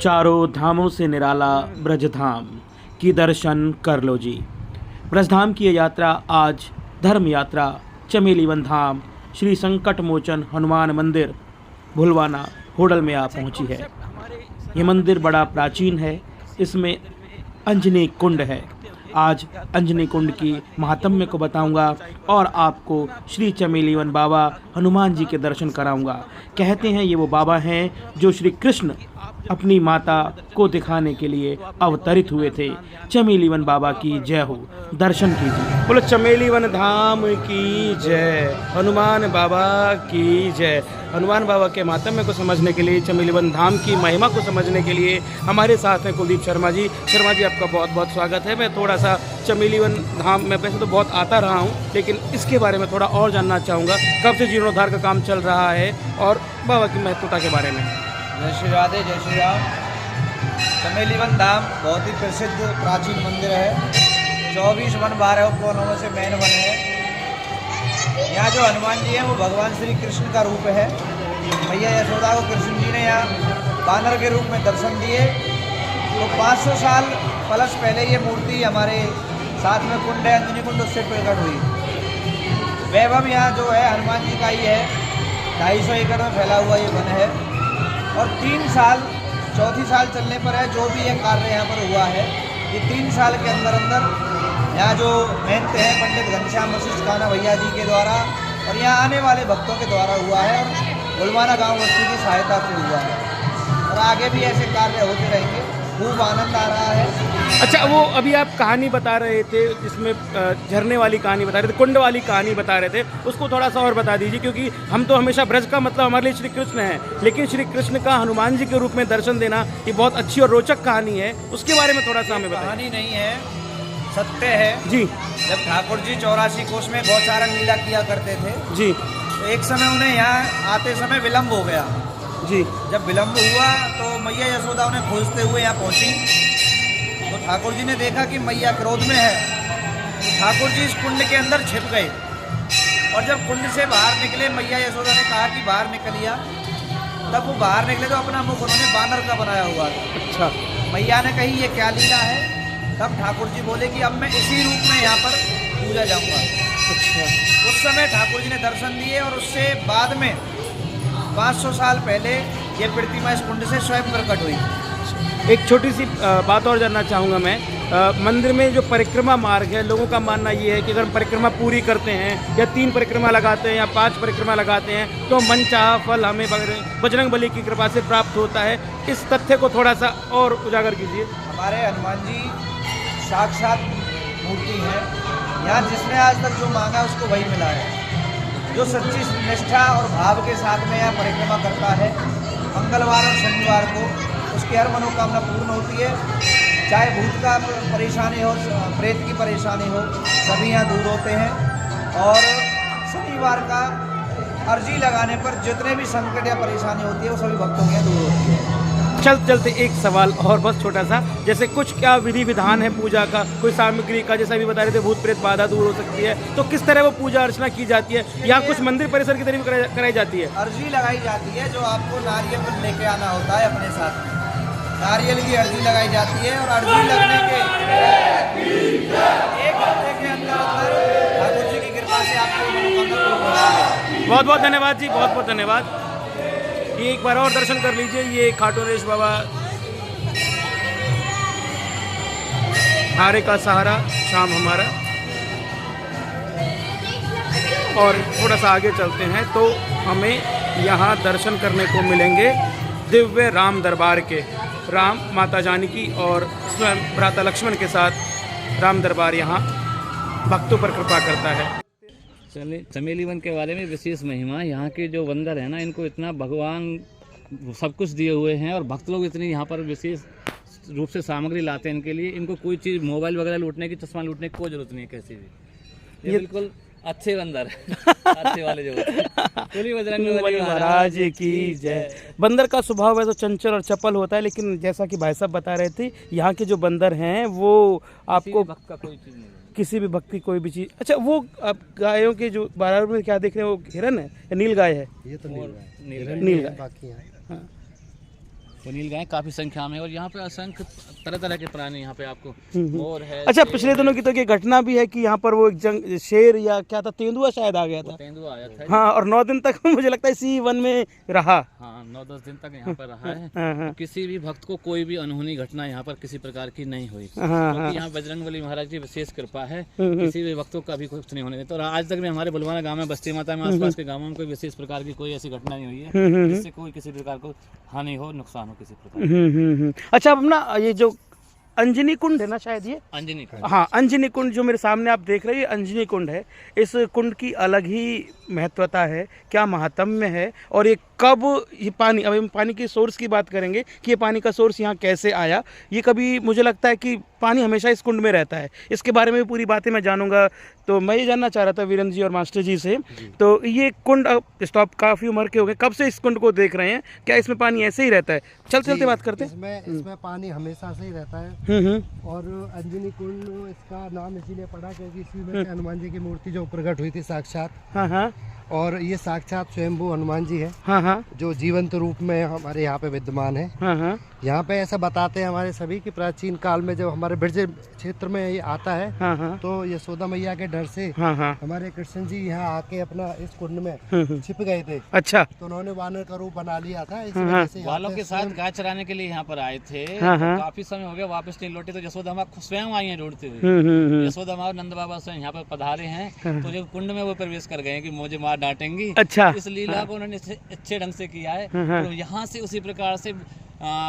चारों धामों से निराला ब्रजधाम की दर्शन कर लो जी। ब्रजधाम की ये यात्रा आज धर्म यात्रा चमेली वन धाम श्री संकट मोचन हनुमान मंदिर भुलवाना होडल में आ पहुंची है। ये मंदिर बड़ा प्राचीन है। इसमें अंजनी कुंड है। आज अंजनी कुंड की महात्म्य को बताऊंगा और आपको श्री चमेली वन बाबा हनुमान जी के दर्शन कराऊंगा। कहते हैं ये वो बाबा हैं जो श्री कृष्ण अपनी माता को दिखाने के लिए अवतरित हुए थे। चमेली वन बाबा की जय हो। दर्शन कीजिए। बोलो चमेली वन धाम की जय, हनुमान बाबा की जय। हनुमान बाबा के मातम्य को समझने के लिए, चमेली वन धाम की महिमा को समझने के लिए हमारे साथ हैं कुलदीप शर्मा जी। शर्मा जी, आपका बहुत बहुत स्वागत है। मैं थोड़ा सा चमेली वन धाम में वैसे तो बहुत आता रहा हूँ, लेकिन इसके बारे में थोड़ा और जानना चाहूँगा। कब से जीर्णोद्धार का काम चल रहा है और बाबा की महत्वता के बारे में। जय श्री राधे, जय श्री राम। चमेली वन धाम बहुत ही प्रसिद्ध प्राचीन मंदिर है। 24 वन 12 उपवनों में से मेन वन है। यहाँ जो हनुमान जी हैं वो भगवान श्री कृष्ण का रूप है। मैया यशोदा को कृष्ण जी ने यहाँ बानर के रूप में दर्शन दिए। तो 500 साल प्लस पहले ये मूर्ति हमारे साथ में कुंड है अंजनी कुंड, उससे प्रकट हुई। वैभव यहाँ जो है हनुमान जी का ही है। 250 एकड़ में फैला हुआ ये वन है और 3 साल, चौथी साल चलने पर है जो भी ये कार्य यहाँ पर हुआ है। ये 3 साल के अंदर यहाँ जो मेहनत है पंडित घनश्याम वशिष्ठ कान्हा भैया जी के द्वारा और यहाँ आने वाले भक्तों के द्वारा हुआ है और भुलवाना गांव बस्ती की सहायता से हुआ है और आगे भी ऐसे कार्य होते रहेंगे। खूब आनंद आ रहा है। अच्छा, वो अभी आप कहानी बता रहे थे जिसमें झरने वाली कहानी बता रहे थे, कुंड वाली कहानी बता रहे थे, उसको थोड़ा सा और बता दीजिए, क्योंकि हम तो हमेशा ब्रज का मतलब हमारे लिए श्री कृष्ण है, लेकिन श्री कृष्ण का हनुमान जी के रूप में दर्शन देना ये बहुत अच्छी और रोचक कहानी है। उसके बारे में थोड़ा सा हमें बताइए। कहानी नहीं है, सत्य है जी। जब ठाकुर जी 84 कोष में गौचारण लीला किया करते थे जी। तो एक समय उन्हें यहाँ आते समय विलम्ब हो गया जी। जब विलम्ब हुआ तो मैया यशोदा उन्हें खोजते हुए यहाँ पहुँची। तो ठाकुर जी ने देखा कि मैया क्रोध में है। ठाकुर जी इस कुंड के अंदर छिप गए और जब कुंड से बाहर निकले, मैया यशोदा ने कहा कि बाहर निकलिया। तब वो बाहर निकले तो अपना मुख उन्होंने बानर का बनाया हुआ था। अच्छा। मैया ने कही ये क्या लीला है। तब ठाकुर जी बोले कि अब मैं इसी रूप में यहाँ पर पूजा जाऊँगा। अच्छा। उस समय ठाकुर जी ने दर्शन दिए और उससे बाद में 500 साल पहले ये प्रतिमा इस कुंड से स्वयं प्रकट हुई। एक छोटी सी बात और जानना चाहूँगा मैं। मंदिर में जो परिक्रमा मार्ग है, लोगों का मानना ये है कि अगर हम परिक्रमा पूरी करते हैं या 3 परिक्रमा लगाते हैं या 5 परिक्रमा लगाते हैं तो मनचाहा फल हमें बजरंग बली की कृपा से प्राप्त होता है। इस तथ्य को थोड़ा सा और उजागर कीजिए। हमारे हनुमान जी साक्षात मूर्ति है। यहाँ जिसने आज तक जो मांगा उसको वही मिला है। जो सच्ची निष्ठा और भाव के साथ में यहाँ परिक्रमा करता है, मंगलवार और शनिवार को उसकी हर मनोकामना पूर्ण होती है। चाहे भूत का परेशानी हो, प्रेत की परेशानी हो, सभी यहाँ दूर होते हैं। और शनिवार का अर्जी लगाने पर जितने भी संकट या परेशानी होती है वो सभी भक्तों के यहाँ दूर होती है। चलते चलते एक सवाल और बस छोटा सा, जैसे कुछ क्या विधि विधान है पूजा का, कोई सामग्री का, जैसा भी बता रहे थे भूत प्रेत बाधा दूर हो सकती है, तो किस तरह वो पूजा अर्चना की जाती है? यहाँ कुछ मंदिर परिसर की तरफ कराई जाती है। अर्जी लगाई जाती है जो आपको नारियल पर लेके आना होता है अपने साथ। नारियल की अर्जी लगाई जाती है और अर्जी लगने के 1 हफ्ते के अंदर ठाकुर जी की कृपा से आपको मनोकामना पूर्ण हो जाएगी। बहुत बहुत धन्यवाद जी, बहुत बहुत धन्यवाद। ये एक बार और दर्शन कर लीजिए। ये खाटूनेश बाबा हारे का सहारा शाम हमारा। और थोड़ा सा आगे चलते हैं तो हमें यहाँ दर्शन करने को मिलेंगे दिव्य राम दरबार के। राम, माता जानकी और स्वयं भ्राता लक्ष्मण के साथ राम दरबार यहाँ भक्तों पर कृपा करता है। चमेली वन के बारे में विशेष महिमा। यहाँ के जो बंदर है ना, इनको इतना भगवान सब कुछ दिए हुए हैं और भक्त लोग इतनी यहाँ पर विशेष रूप से सामग्री लाते हैं इनके लिए। इनको कोई चीज़ मोबाइल वगैरह लूटने की, चश्मा लूटने की कोई जरूरत नहीं है कैसी भी। ये बिल्कुल अच्छे बंदर अच्छे वाले जो बजरंग बली महाराज की जय। बंदर का स्वभाव है तो चंचल और चपल होता है, लेकिन जैसा कि भाई साहब बता रहे थे यहाँ के जो बंदर हैं वो आपको भक्त का कोई चीज़ नहीं, किसी भी भक्ति कोई भी चीज़। अच्छा, वो आप गायों के जो 12 में क्या देख रहे हैं, वो हिरन है या नील गाय है? ये तो नील गाय, नील गाय। बाकी है। हाँ। वो नीलगाय काफी संख्या में, और यहाँ पे असंख्य तरह तरह के प्राणी यहाँ पे आपको मोर है। अच्छा, पिछले दिनों की तो ये घटना भी है कि यहाँ पर वो एक शेर या क्या था, तेंदुआ शायद आ गया था। तेंदुआ आया था। हाँ, और 9 दिन तक मुझे लगता है इसी वन में रहा। हाँ, 9-10 दिन तक यहाँ पर रहा है। हाँ। किसी भी भक्त को कोई भी अनहोनी घटना यहाँ पर किसी प्रकार की नहीं हुई, हाँ। क्योंकि यहाँ बजरंगबली महाराज की विशेष कृपा है, किसी भी भक्त को कभी कुछ नहीं होने देते। और आज तक में हमारे बुलवाना गांव में, बस्ती माता में, आसपास के गांवों में कोई विशेष प्रकार की कोई ऐसी घटना नहीं हुई है जिससे कोई किसी प्रकार को हानि हो, नुकसान हो किसी प्रकार। अच्छा, अब ना ये जो अंजनी कुंड है ना, शायद ये अंजनी का, हाँ, अंजनी कुंड जो मेरे सामने आप देख रहे हैं, अंजनी कुंड है। इस कुंड की अलग ही महत्वता है, क्या महात्म्य है, और ये कब ये पानी, अब हम पानी की सोर्स की बात करेंगे कि ये पानी का सोर्स यहाँ कैसे आया। ये कभी मुझे लगता है कि पानी हमेशा इस कुंड में रहता है, इसके बारे में भी पूरी बातें मैं जानूंगा। तो मैं ये जानना चाह रहा था वीरेंद्र जी और मास्टर जी से, तो ये कुंड, अब स्टॉप काफ़ी उम्र के हो गए, कब से इस कुंड को देख रहे हैं, क्या इसमें पानी ऐसे ही रहता है? चलते बात करते हैं। इसमें पानी हमेशा से ही रहता है। और अंजनी कुंड इसका नाम इसीलिए पड़ा क्योंकि इसी में से हनुमान जी की मूर्ति जो प्रकट हुई थी साक्षात। हाँ। और ये साक्षात स्वयंभू हनुमान जी है। हाँ। जो जीवंत रूप में हमारे यहाँ पे विद्यमान है। हाँ। यहाँ पे ऐसा बताते हैं हमारे सभी कि प्राचीन काल में जब हमारे ब्रज क्षेत्र में ये आता है, हाँ। तो यशोदा मैया के डर से हाँ। हमारे कृष्ण जी यहाँ आके अपना इस कुंड में छिप गए थे। अच्छा, तो उन्होंने वानर का रूप बना लिया था, इस हाँ। वजह से वालों के साथ गाय चराने के लिए यहाँ पर आए थे। हाँ। तो काफी समय हो गया, वापस नहीं लौटे, तो यशोदा माँ स्वयं आई हैं ढूंढते हुए। यशोदा माँ और नंद बाबा स्वयं यहाँ पर पधारे हैं, तो जब कुंड में वो प्रवेश कर गए कि मुझे माँ डांटेंगी। अच्छा। इस लीला को उन्होंने अच्छे ढंग से किया है। तो यहाँ से उसी प्रकार से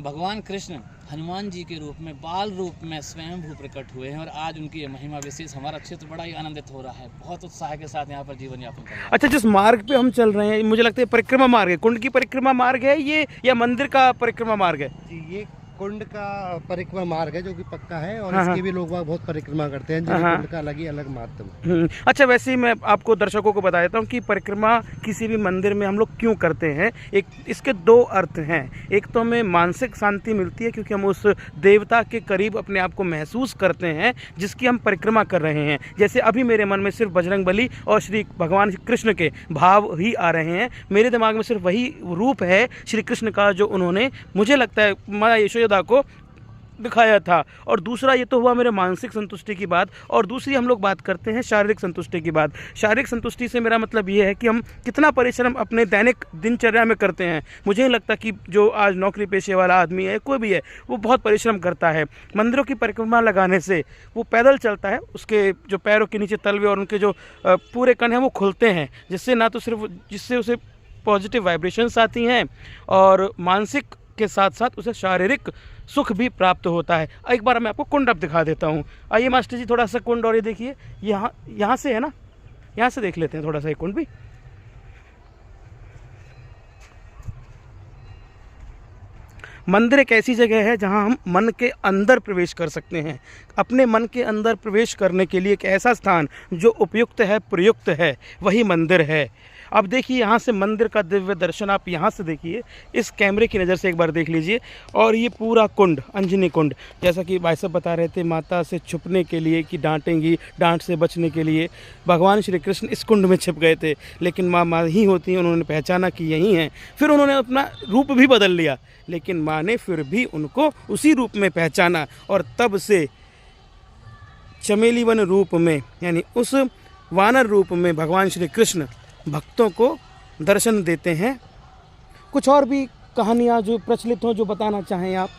भगवान कृष्ण हनुमान जी के रूप में, बाल रूप में स्वयं भू प्रकट हुए हैं, और आज उनकी ये महिमा विशेष हमारा क्षेत्र बड़ा ही आनंदित हो रहा है, बहुत उत्साह के साथ यहाँ पर जीवन यापन कर रहे हैं। अच्छा, जिस मार्ग पे हम चल रहे हैं, मुझे लगता है परिक्रमा मार्ग है, कुंड की परिक्रमा मार्ग है ये, या मंदिर का परिक्रमा मार्ग है? जी, ये कुंड का परिक्रमा मार्ग है जो कि पक्का है, और हाँ। इसकी भी लोग बहुत परिक्रमा करते हैं, जिन्हें कुंड का अलग ही अलग महत्व है। अच्छा, वैसे ही मैं आपको दर्शकों को बता देता हूँ कि परिक्रमा किसी भी मंदिर में हम लोग क्यों करते हैं। एक इसके 2 अर्थ हैं। एक तो हमें मानसिक शांति मिलती है क्योंकि हम उस देवता के करीब अपने आप को महसूस करते हैं जिसकी हम परिक्रमा कर रहे हैं। जैसे अभी मेरे मन में सिर्फ बजरंगबली और श्री भगवान कृष्ण के भाव ही आ रहे हैं, मेरे दिमाग में सिर्फ वही रूप है श्री कृष्ण का जो उन्होंने, मुझे लगता है, माता यशोदा को दिखाया था। और दूसरा, ये तो हुआ मेरे मानसिक संतुष्टि की बात, और दूसरी हम लोग बात करते हैं शारीरिक संतुष्टि की बात। शारीरिक संतुष्टि से मेरा मतलब ये है कि हम कितना परिश्रम अपने दैनिक दिनचर्या में करते हैं। मुझे नहीं लगता कि जो आज नौकरी पेशे वाला आदमी है, कोई भी है, वो बहुत परिश्रम करता है। मंदिरों की परिक्रमा लगाने से वो पैदल चलता है, उसके जो पैरों के नीचे तलवे और उनके जो पूरे कण हैं वो खुलते हैं, जिससे उसे पॉजिटिव वाइब्रेशंस आती हैं, और मानसिक के साथ साथ उसे शारीरिक सुख भी प्राप्त होता है। एक बार मैं आपको कुंड अब दिखा देता हूँ। आइए मास्टर जी, थोड़ा सा कुंड, और ये देखिए, यहाँ से है ना, यहाँ से देख लेते हैं थोड़ा सा ये कुंड भी। मंदिर एक ऐसी जगह है जहाँ हम मन के अंदर प्रवेश कर सकते हैं। अपने मन के अंदर प्रवेश करने के लिए एक ऐसा स्थान जो उपयुक्त है, प्रयुक्त है, वही मंदिर है। अब देखिए, यहाँ से मंदिर का दिव्य दर्शन आप यहाँ से देखिए, इस कैमरे की नज़र से एक बार देख लीजिए। और ये पूरा कुंड, अंजनी कुंड, जैसा कि भाई साहब बता रहे थे, माता से छुपने के लिए कि डांटेंगी, डांट से बचने के लिए भगवान श्री कृष्ण इस कुंड में छिप गए थे, लेकिन माँ ही होती हैं, उन्होंने पहचाना कि यही हैं। फिर उन्होंने अपना रूप भी बदल लिया, लेकिन माँ ने फिर भी उनको उसी रूप में पहचाना, और तब से चमेली वन रूप में, यानी उस वानर रूप में भगवान श्री कृष्ण भक्तों को दर्शन देते हैं। कुछ और भी कहानियाँ जो प्रचलित हों, जो बताना चाहें आप?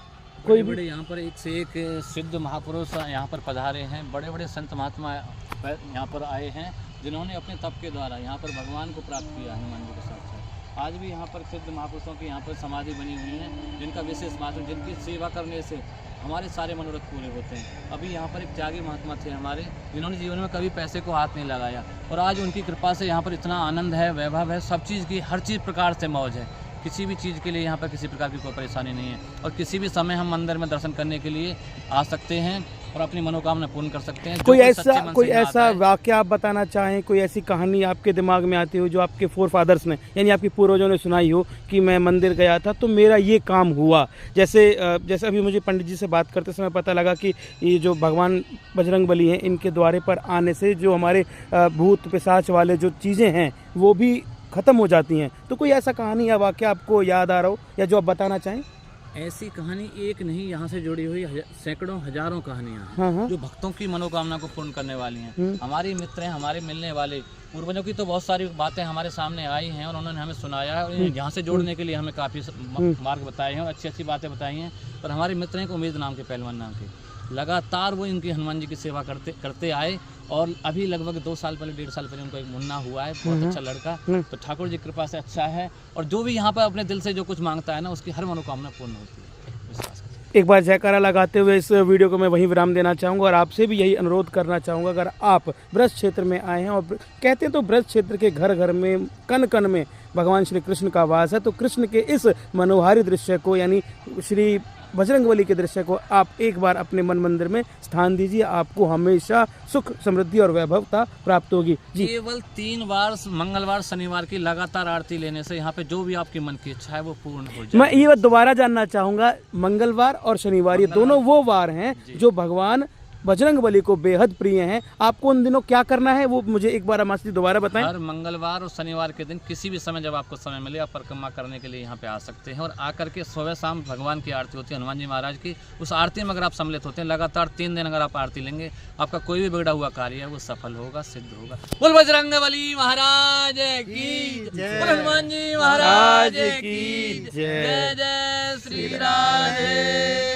कोई बड़े यहाँ पर एक से एक सिद्ध महापुरुष यहाँ पर पधारे हैं, बड़े बड़े संत महात्मा यहाँ पर आए हैं, जिन्होंने अपने तप के द्वारा यहाँ पर भगवान को प्राप्त किया हनुमान जी के साथ। आज भी यहाँ पर सिद्ध महापुरुषों की यहाँ पर समाधि बनी हुई है, जिनका विशेष महत्व, जिनकी सेवा करने से हमारे सारे मनोरथ पूरे होते हैं। अभी यहाँ पर एक त्यागी महात्मा थे हमारे, जिन्होंने जीवन में कभी पैसे को हाथ नहीं लगाया, और आज उनकी कृपा से यहाँ पर इतना आनंद है, वैभव है, सब चीज़ की, हर चीज़ प्रकार से मौज है। किसी भी चीज़ के लिए यहाँ पर किसी प्रकार की कोई परेशानी नहीं है, और किसी भी समय हम मंदिर में दर्शन करने के लिए आ सकते हैं और अपनी मनोकामना पूर्ण कर सकते हैं। कोई ऐसा वाक्य आप बताना चाहें, कोई ऐसी कहानी आपके दिमाग में आती हो जो आपके फोर फादर्स ने, यानी आपके पूर्वजों ने सुनाई हो कि मैं मंदिर गया था तो मेरा ये काम हुआ? जैसे अभी मुझे पंडित जी से बात करते समय पता लगा कि ये जो भगवान बजरंगबली हैं, इनके द्वारे पर आने से जो हमारे भूत पिशाच वाले जो चीज़ें हैं वो भी ख़त्म हो जाती हैं। तो कोई ऐसा कहानी या वाक्य आपको याद आ रहा हो, या जो आप बताना चाहें? ऐसी कहानी एक नहीं, यहाँ से जुड़ी हुई सैकड़ों हजारों कहानियाँ हैं हाँ हाँ। जो भक्तों की मनोकामना को पूर्ण करने वाली हैं। हमारे मित्र हैं, हमारे मिलने वाले पूर्वजों की तो बहुत सारी बातें हमारे सामने आई हैं और उन्होंने हमें सुनाया है और यहाँ से जोड़ने के लिए हमें काफ़ी मार्ग बताए हैं और अच्छी अच्छी बातें बताई हैं। पर हमारे मित्र हैं उम्मीद नाम के, पहलवान नाम के, लगातार वो इनकी हनुमान जी की सेवा करते आए और अभी लगभग 2 साल पहले 1.5 साल पहले उनको एक मुन्ना हुआ है, बहुत अच्छा लड़का। तो ठाकुर जी की कृपा से अच्छा है और जो भी यहाँ पर अपने दिल से जो कुछ मांगता है ना, उसकी हर मनोकामना पूर्ण होती है, विश्वास करें। एक बार जयकारा लगाते हुए इस वीडियो को मैं वहीं विराम देना चाहूँगा और आपसे भी यही अनुरोध करना चाहूँगा, अगर आप ब्रज क्षेत्र में आए हैं और कहते हैं तो ब्रज क्षेत्र के घर घर में कन कन में भगवान श्री कृष्ण का वास है, तो कृष्ण के इस मनोहारी दृश्य को यानी श्री बजरंगबली के दृश्य को आप एक बार अपने मन मंदिर में स्थान दीजिए, आपको हमेशा सुख समृद्धि और वैभवता प्राप्त होगी जी। केवल 3 बार मंगलवार शनिवार की लगातार आरती लेने से यहाँ पे जो भी आपकी मन की इच्छा है वो पूर्ण हो जाए। मैं ये बात दोबारा जानना चाहूँगा, मंगलवार और शनिवार ये दोनों वो वार हैं जो भगवान बजरंगबली को बेहद प्रिय हैं। आपको उन दिनों क्या करना है वो मुझे एक बार अमासी दोबारा बताएं। हर मंगलवार और शनिवार के दिन किसी भी समय जब आपको समय मिले आप परिक्रमा करने के लिए यहाँ पे आ सकते हैं और आकर के सुबह शाम भगवान की आरती होती है, हनुमान जी महाराज की। उस आरती में अगर आप सम्मिलित होते हैं लगातार 3 दिन अगर आप आरती लेंगे, आपका कोई भी बिगड़ा हुआ कार्य है वो सफल होगा, सिद्ध होगा। बोल बजरंगबली महाराज की जय, बोल हनुमान जी महाराज की जय। जय जय श्री राधे।